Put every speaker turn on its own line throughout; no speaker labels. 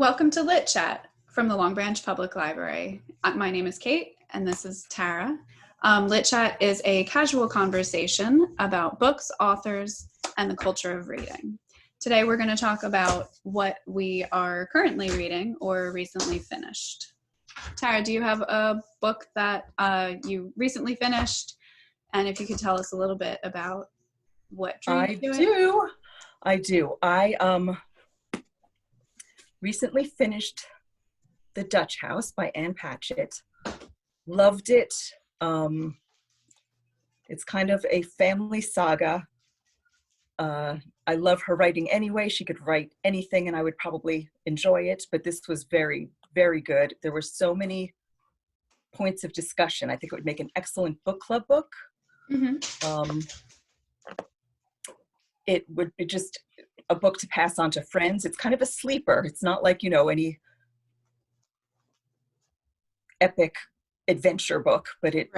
Welcome to LitChat from the Long Branch Public Library. My name is Kate, and this is Tara. LitChat is a casual conversation about books, authors, and the culture of reading. Today we're going to talk about what we are currently reading or recently finished. Tara, do you have a book that you recently finished? And if you could tell us a little bit about what drew you to it?
I do. I recently finished The Dutch House by Ann Patchett. Loved it. It's kind of a family saga. I love her writing anyway. She could write anything and I would probably enjoy it, but this was very, very good. There were so many points of discussion. I think it would make an excellent book club book. Mm-hmm. It would be just a book to pass on to friends. It's kind of a sleeper. It's not like, any epic adventure book, but it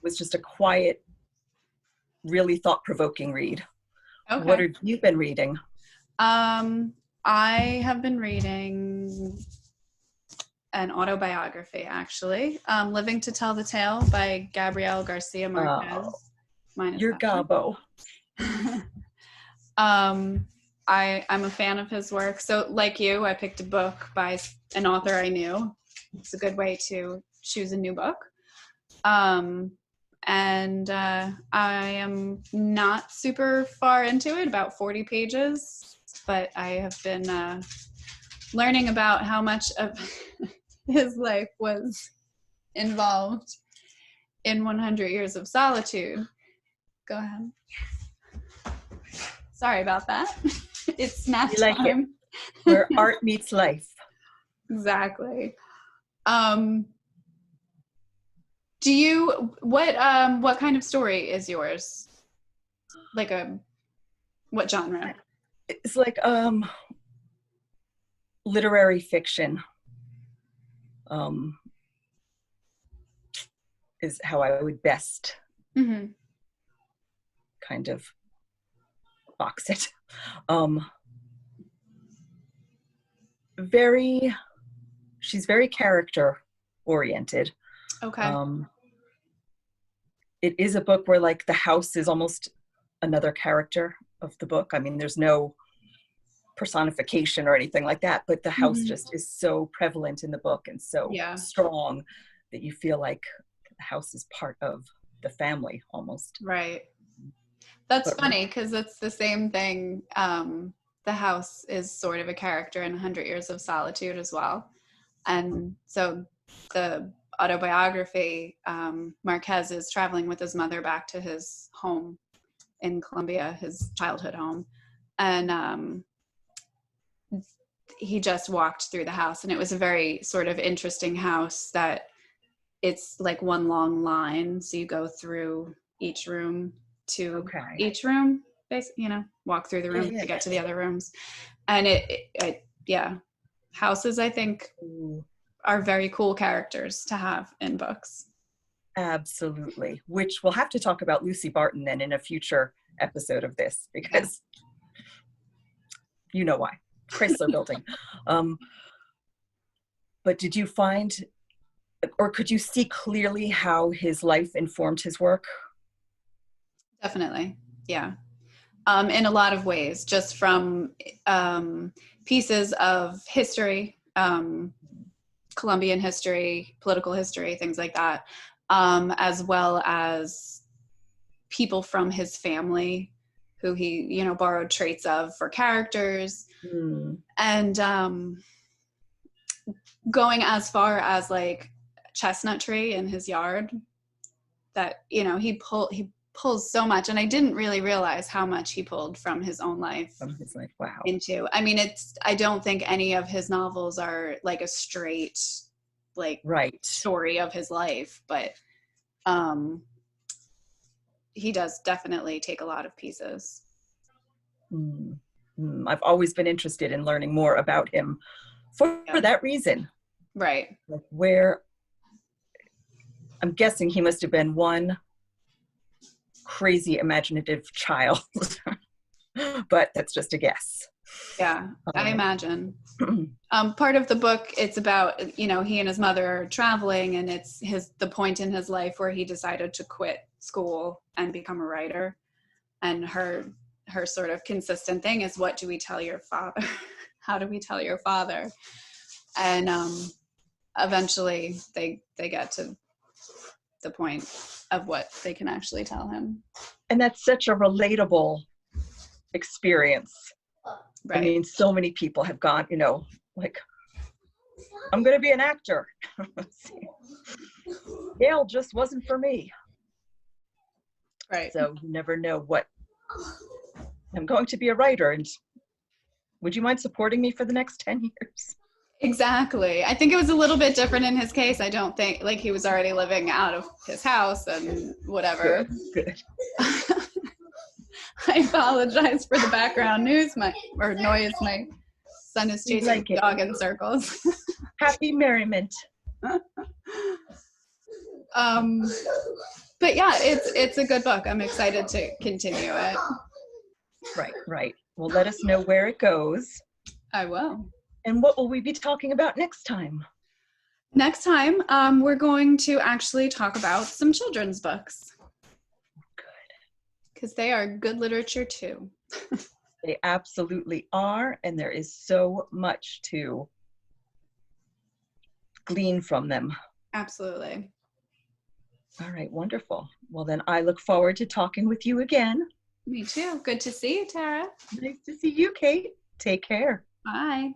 was just a quiet, really thought-provoking read. Okay. What have you been reading?
I have been reading an autobiography, actually. Living to Tell the Tale by Gabriel Garcia Marquez.
You're Gabo.
I'm a fan of his work. So like you, I picked a book by an author I knew. It's a good way to choose a new book. And I am not super far into it, about 40 pages, but I have been learning about how much of his life was involved in 100 Years of Solitude. Go ahead. Sorry about that. It's snack time.
Where art meets life.
Exactly. What kind of story is yours? What genre?
It's like literary fiction. Is how I would best kind of box it. She's very character oriented.
Okay.
It is a book where like the house is almost another character of the book. I mean, there's no personification or anything like that, but the house just is so prevalent in the book and so strong that you feel like the house is part of the family almost.
Right. That's funny because it's the same thing. The house is sort of a character in 100 Years of Solitude as well. And so the autobiography, Marquez is traveling with his mother back to his home in Colombia, his childhood home. And he just walked through the house, and it was a very sort of interesting house that it's like one long line. So you go through each room to each room, basically, walk through the room to get to the other rooms. And houses, I think, are very cool characters to have in books.
Absolutely. Which we'll have to talk about Lucy Barton then in a future episode of this, because you know why. Chrysler Building. But did you find, or could you see clearly how his life informed his work?
Definitely, yeah. In a lot of ways, just from pieces of history, Colombian history, political history, things like that, as well as people from his family who he, borrowed traits of for characters. And going as far as like chestnut tree in his yard, that, he pulls so much, and I didn't really realize how much he pulled from his own life.
Wow.
Into. I mean, I don't think any of his novels are like a straight, story of his life, but he does definitely take a lot of pieces.
I've always been interested in learning more about him for that reason.
Right.
Like where I'm guessing he must have been one crazy imaginative child, but that's just a guess.
Yeah, I imagine. Part of the book, it's about, you know, he and his mother are traveling, and it's the point in his life where he decided to quit school and become a writer. And her sort of consistent thing is, what do we tell your father? How do we tell your father? And eventually they get to the point of what they can actually tell him.
And that's such a relatable experience.
Right.
I mean, so many people have gone, you know, like, I'm going to be an actor. Yale just wasn't for me.
Right.
So you never know what. I'm going to be a writer, and would you mind supporting me for the next 10 years?
Exactly. I think it was a little bit different in his case. I don't think, like, he was already living out of his house and whatever.
Good.
I apologize for the background noise. My son is chasing the dog in circles.
Happy merriment.
But yeah, it's a good book. I'm excited to continue it.
Right. Well, let us know where it goes.
I will.
And what will we be talking about next time?
Next time, we're going to actually talk about some children's books.
Good.
Because they are good literature too.
They absolutely are, and there is so much to glean from them.
Absolutely.
All right, wonderful. Well, then I look forward to talking with you again.
Me too. Good to see you, Tara.
Nice to see you, Kate. Take care.
Bye.